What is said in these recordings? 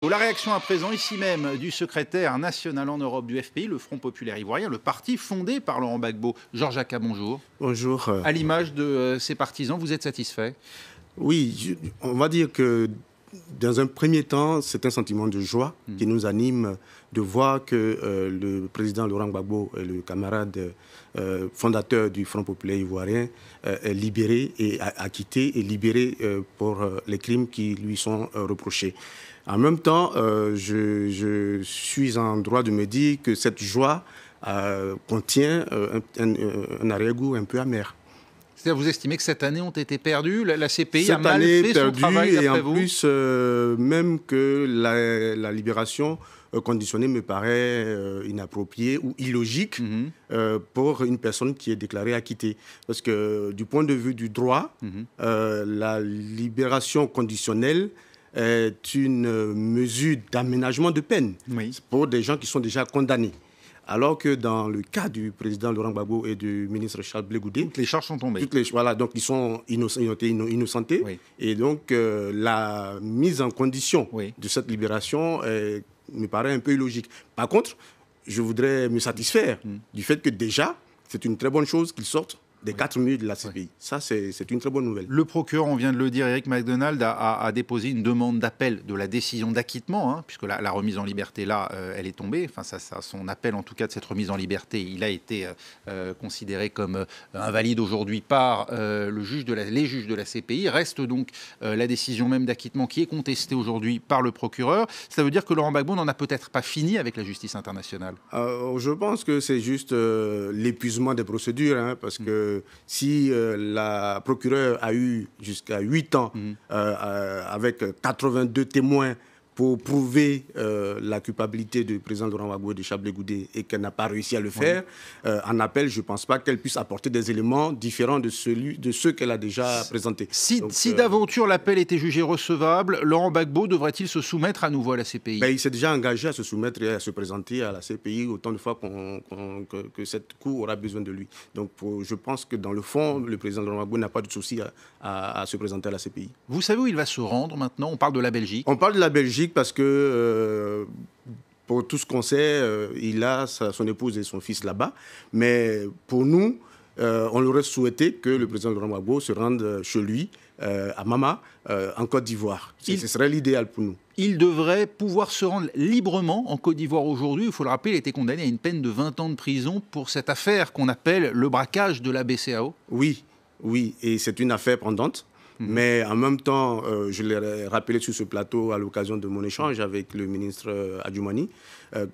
La réaction à présent, ici même, du secrétaire national en Europe du FPI, le Front populaire ivoirien, le parti fondé par Laurent Gbagbo. Georges Aka, bonjour. Bonjour. À l'image de ses partisans, vous êtes satisfait? Oui, on va dire que dans un premier temps, c'est un sentiment de joie qui nous anime de voir que le président Laurent Gbagbo, le camarade fondateur du Front populaire ivoirien, est libéré et acquitté et libéré pour les crimes qui lui sont reprochés. En même temps, je suis en droit de me dire que cette joie contient un arrière-goût un peu amer. C'est-à-dire, vous estimez que cette année ont été perdues? La CPI a Cette mal année fait perdue, son travail, et en d'après vous? plus, même que la libération conditionnée me paraît inappropriée ou illogique pour une personne qui est déclarée acquittée. Parce que du point de vue du droit, la libération conditionnelle est une mesure d'aménagement de peine pour des gens qui sont déjà condamnés. Alors que dans le cas du président Laurent Gbagbo et du ministre Charles Blé Goudé, toutes les charges sont tombées. Voilà, donc ils sont innocentés. Oui. Et donc la mise en condition de cette libération me paraît un peu illogique. Par contre, je voudrais me satisfaire du fait que déjà, c'est une très bonne chose qu'ils sortent des 4 minutes de la CPI. Ça, c'est une très bonne nouvelle. Le procureur, on vient de le dire, Eric McDonald, a déposé une demande d'appel de la décision d'acquittement, puisque la remise en liberté, là, elle est tombée. Enfin, son appel, en tout cas, de cette remise en liberté, il a été considéré comme invalide aujourd'hui par les juges de la CPI. Reste donc la décision même d'acquittement qui est contestée aujourd'hui par le procureur. Ça veut dire que Laurent Gbagbo n'en a peut-être pas fini avec la justice internationale. Je pense que c'est juste l'épuisement des procédures, parce que si la procureure a eu jusqu'à 8 ans avec 82 témoins pour prouver la culpabilité du président Laurent Gbagbo et de Charles Blé Goudé et qu'elle n'a pas réussi à le faire, en appel, je ne pense pas qu'elle puisse apporter des éléments différents de ceux qu'elle a déjà présentés. Si d'aventure l'appel était jugé recevable, Laurent Gbagbo devrait-il se soumettre à nouveau à la CPI? Il s'est déjà engagé à se soumettre et à se présenter à la CPI autant de fois que cette cour aura besoin de lui. Donc je pense que dans le fond, le président Laurent Gbagbo n'a pas de souci à se présenter à la CPI. Vous savez où il va se rendre maintenant? On parle de la Belgique. On parle de la Belgique parce que, pour tout ce qu'on sait, il a son épouse et son fils là-bas. Mais pour nous, on aurait souhaité que le président Laurent Gbagbo se rende chez lui, à Mama, en Côte d'Ivoire. Ce serait l'idéal pour nous. Il devrait pouvoir se rendre librement en Côte d'Ivoire aujourd'hui. Il faut le rappeler, il a été condamné à une peine de 20 ans de prison pour cette affaire qu'on appelle le braquage de la BCEAO. Oui, et c'est une affaire pendante. Mais en même temps, je l'ai rappelé sur ce plateau à l'occasion de mon échange avec le ministre Adjoumani,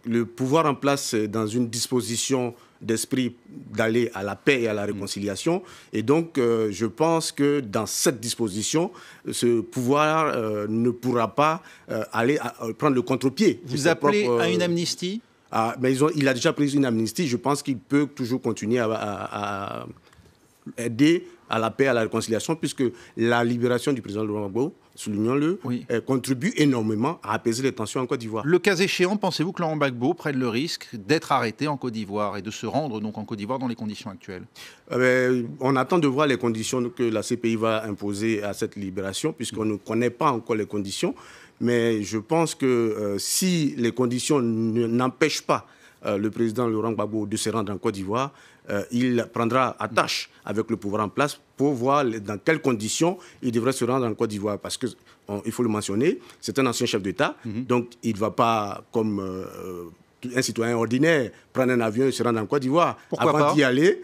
le pouvoir en place est dans une disposition d'esprit d'aller à la paix et à la réconciliation. Et donc, je pense que dans cette disposition, ce pouvoir ne pourra pas aller prendre le contre-pied. Vous appelez à une amnistie? Mais il a déjà pris une amnistie. Je pense qu'il peut toujours continuer à aider à la paix, à la réconciliation, puisque la libération du président Laurent Gbagbo, soulignons-le, contribue énormément à apaiser les tensions en Côte d'Ivoire. Le cas échéant, pensez-vous que Laurent Gbagbo prenne le risque d'être arrêté en Côte d'Ivoire et de se rendre donc en Côte d'Ivoire dans les conditions actuelles? On attend de voir les conditions que la CPI va imposer à cette libération, puisqu'on ne connaît pas encore les conditions. Mais je pense que si les conditions n'empêchent pas le président Laurent Gbagbo de se rendre en Côte d'Ivoire, il prendra attache avec le pouvoir en place pour voir dans quelles conditions il devrait se rendre en Côte d'Ivoire. Parce qu'il faut le mentionner, c'est un ancien chef d'État, donc il ne va pas, comme un citoyen ordinaire, prendre un avion et se rendre en Côte d'Ivoire. Avant d'y aller,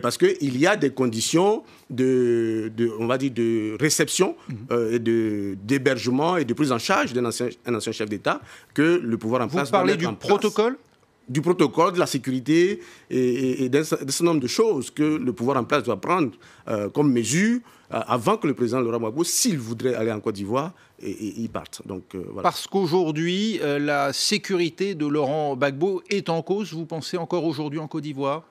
parce qu'il y a des conditions de réception et d'hébergement et de prise en charge d'un ancien chef d'État que le pouvoir en place. Vous parlez du protocole ? Du protocole, de la sécurité et d'un certain nombre de choses que le pouvoir en place doit prendre comme mesure avant que le président Laurent Gbagbo, s'il voudrait aller en Côte d'Ivoire, il parte. Donc, voilà. Parce qu'aujourd'hui, la sécurité de Laurent Gbagbo est en cause, vous pensez encore aujourd'hui en Côte d'Ivoire?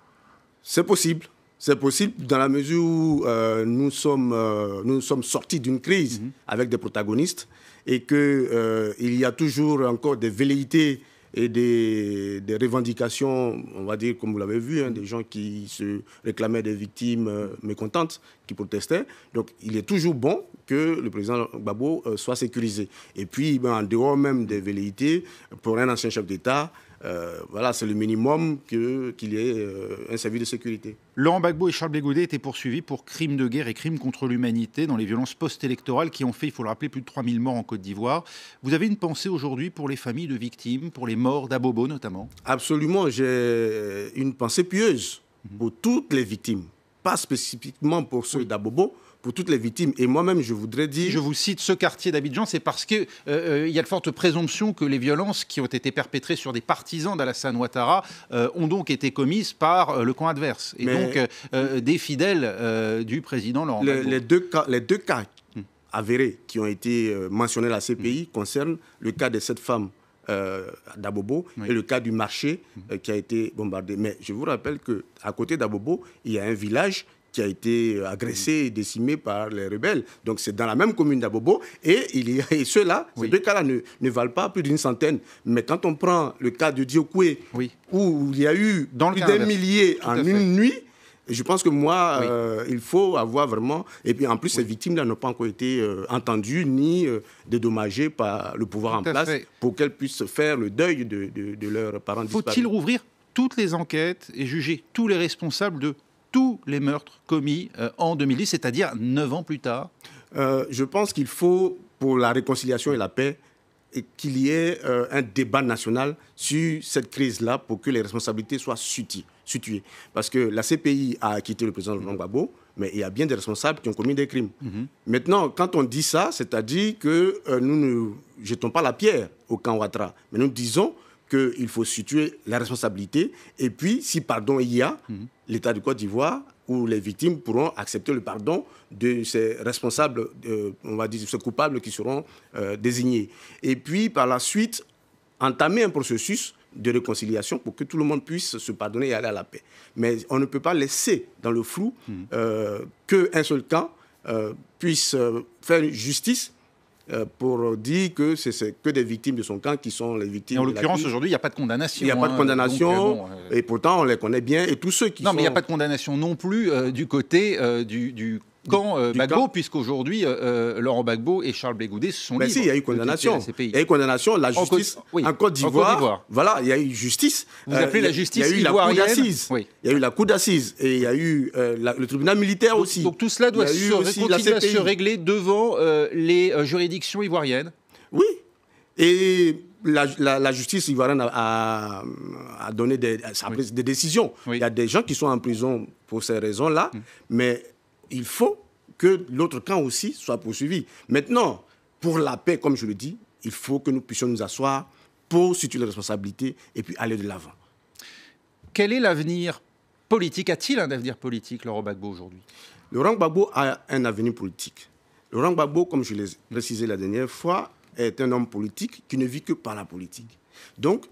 C'est possible. C'est possible dans la mesure où nous sommes sortis d'une crise avec des protagonistes et qu'il y a toujours encore des velléités et des revendications, on va dire, comme vous l'avez vu, des gens qui se réclamaient des victimes mécontentes, qui protestaient. Donc, il est toujours bon que le président Gbagbo soit sécurisé. Et puis, en dehors même des velléités, pour un ancien chef d'État, voilà, c'est le minimum qu'il y ait un service de sécurité. Laurent Gbagbo et Charles Blé Goudet étaient poursuivis pour crimes de guerre et crimes contre l'humanité dans les violences post-électorales qui ont fait, il faut le rappeler, plus de 3000 morts en Côte d'Ivoire. Vous avez une pensée aujourd'hui pour les familles de victimes, pour les morts d'Abobo notamment? Absolument, j'ai une pensée pieuse pour toutes les victimes, pas spécifiquement pour ceux d'Abobo, pour toutes les victimes. Et moi-même, je voudrais dire... Si je vous cite ce quartier d'Abidjan, c'est parce qu'il y a de fortes présomptions que les violences qui ont été perpétrées sur des partisans d'Alassane Ouattara ont donc été commises par le camp adverse. Et donc des fidèles du président Laurent Gbagbo. Les deux cas avérés qui ont été mentionnés à la CPI concernent le cas de cette femme d'Abobo et le cas du marché qui a été bombardé. Mais je vous rappelle qu'à côté d'Abobo, il y a un village qui a été agressé et décimé par les rebelles. Donc c'est dans la même commune d'Abobo. Et ceux-là, ces deux cas-là ne valent pas plus d'une centaine. Mais quand on prend le cas de Diokoué, où il y a eu plus d'un millier en une nuit, je pense que moi, il faut avoir vraiment... Et puis en plus, ces victimes-là n'ont pas encore été entendues ni dédommagées par le pouvoir en place pour qu'elles puissent faire le deuil de leurs parents disparus. Faut-il rouvrir toutes les enquêtes et juger tous les responsables de tous les meurtres commis en 2010, c'est-à-dire 9 ans plus tard? Je pense qu'il faut, pour la réconciliation et la paix, qu'il y ait un débat national sur cette crise-là pour que les responsabilités soient situées. Parce que la CPI a acquitté le président Laurent Gbagbo, mais il y a bien des responsables qui ont commis des crimes. Maintenant, quand on dit ça, c'est-à-dire que nous ne jetons pas la pierre au camp Ouattara, mais nous disons qu'il faut situer la responsabilité. Et puis, si pardon il y a, l'État de Côte d'Ivoire ou les victimes pourront accepter le pardon de ces responsables, on va dire, ces coupables qui seront désignés. Et puis, par la suite, entamer un processus de réconciliation pour que tout le monde puisse se pardonner et aller à la paix. Mais on ne peut pas laisser dans le flou qu'un seul camp puisse faire justice pour dire que c'est que des victimes de son camp qui sont les victimes. Et en l'occurrence, aujourd'hui, il n'y a pas de condamnation. Il n'y a pas de condamnation, et pourtant, on les connaît bien. Et tous ceux qui Non, mais il n'y a pas de condamnation non plus du côté du camp Gbagbo, puisqu'aujourd'hui, Laurent Gbagbo et Charles Blé Goudet sont libres. Si, il y a eu condamnation. Il y a eu condamnation, la justice en Côte d'Ivoire. Voilà, il y a eu justice. Vous appelez la justice ivoirienne. Il y a eu la cour d'assises et il y a eu le tribunal militaire aussi. Donc tout cela doit continuer à se régler devant les juridictions ivoiriennes. Oui. Et la justice ivoirienne a donné des décisions. Il y a des gens qui sont en prison pour ces raisons-là, mais il faut que l'autre camp aussi soit poursuivi. Maintenant, pour la paix, comme je le dis, il faut que nous puissions nous asseoir pour situer les responsabilités et puis aller de l'avant. Quel est l'avenir politique? A-t-il un avenir politique, Laurent Gbagbo, aujourd'hui? Laurent Gbagbo a un avenir politique. Laurent Gbagbo, comme je l'ai précisé la dernière fois, est un homme politique qui ne vit que par la politique. Donc,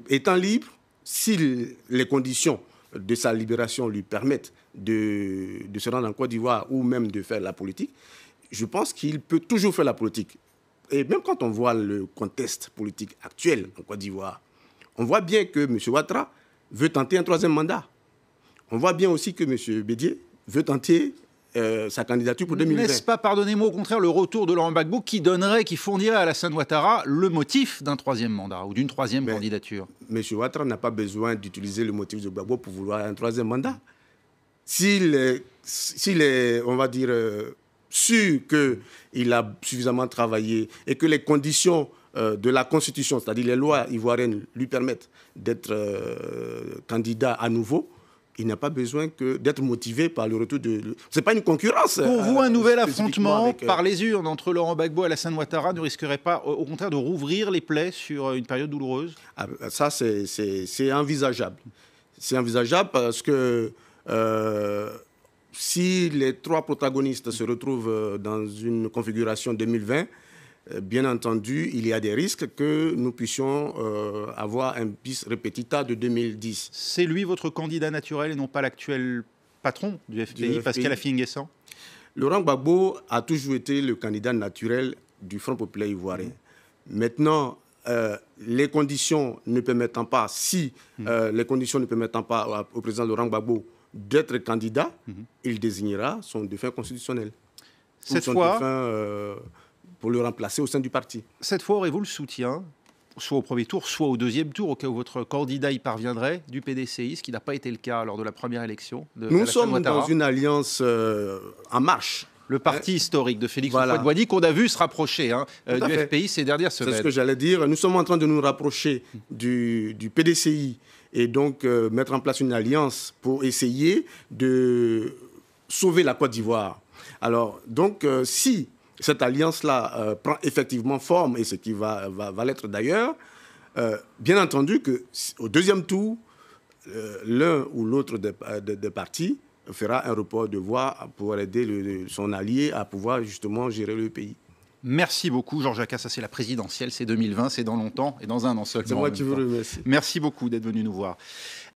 étant libre, si les conditions de sa libération lui permettent de se rendre en Côte d'Ivoire ou même de faire la politique, je pense qu'il peut toujours faire la politique. Et même quand on voit le contexte politique actuel en Côte d'Ivoire, on voit bien que M. Ouattara veut tenter un troisième mandat. On voit bien aussi que M. Bédié veut tenter sa candidature pour 2020. N'est-ce pas, pardonnez-moi, au contraire, le retour de Laurent Gbagbo qui fournirait à Alassane Ouattara le motif d'un troisième mandat ou d'une troisième candidature? M. Ouattara n'a pas besoin d'utiliser le motif de Gbagbo pour vouloir un troisième mandat. S'il est, on va dire, sûr qu'il a suffisamment travaillé et que les conditions de la Constitution, c'est-à-dire les lois ivoiriennes, lui permettent d'être candidat à nouveau, il n'a pas besoin d'être motivé par le retour de... Ce n'est pas une concurrence. Pour vous, un nouvel affrontement par les urnes entre Laurent Gbagbo et Alassane Ouattara ne risquerait pas, au contraire, de rouvrir les plaies sur une période douloureuse? Ça, c'est envisageable. C'est envisageable parce que si les trois protagonistes se retrouvent dans une configuration 2020, bien entendu, il y a des risques que nous puissions avoir un bis repetita de 2010. C'est lui votre candidat naturel et non pas l'actuel patron du FPI, Pascal Affi N'Guessan? Laurent Gbagbo a toujours été le candidat naturel du Front populaire ivoirien. Maintenant, les conditions ne permettant pas, les conditions ne permettant pas au président Laurent Gbagbo d'être candidat, il désignera son défunt constitutionnel. Cette son fois, défunt, pour le remplacer au sein du parti. Cette fois, aurez-vous le soutien, soit au premier tour, soit au deuxième tour, au cas où votre candidat y parviendrait, du PDCI, ce qui n'a pas été le cas lors de la première élection de Nous Alassane sommes Ouattara. dans une alliance en marche. Le parti historique de Félix Houphouët-Boigny qu'on a vu se rapprocher du FPI ces dernières semaines. C'est ce que j'allais dire. Nous sommes en train de nous rapprocher du PDCI et donc mettre en place une alliance pour essayer de sauver la Côte d'Ivoire. Alors, donc, si cette alliance-là prend effectivement forme, et ce qui va l'être d'ailleurs, bien entendu qu'au deuxième tour, l'un ou l'autre des partis fera un report de voix pour aider son allié à pouvoir justement gérer le pays. Merci beaucoup, Georges Jacas. Ça, c'est la présidentielle, c'est 2020, c'est dans longtemps et dans un an seulement. C'est moi qui vous remercie. Merci beaucoup d'être venu nous voir.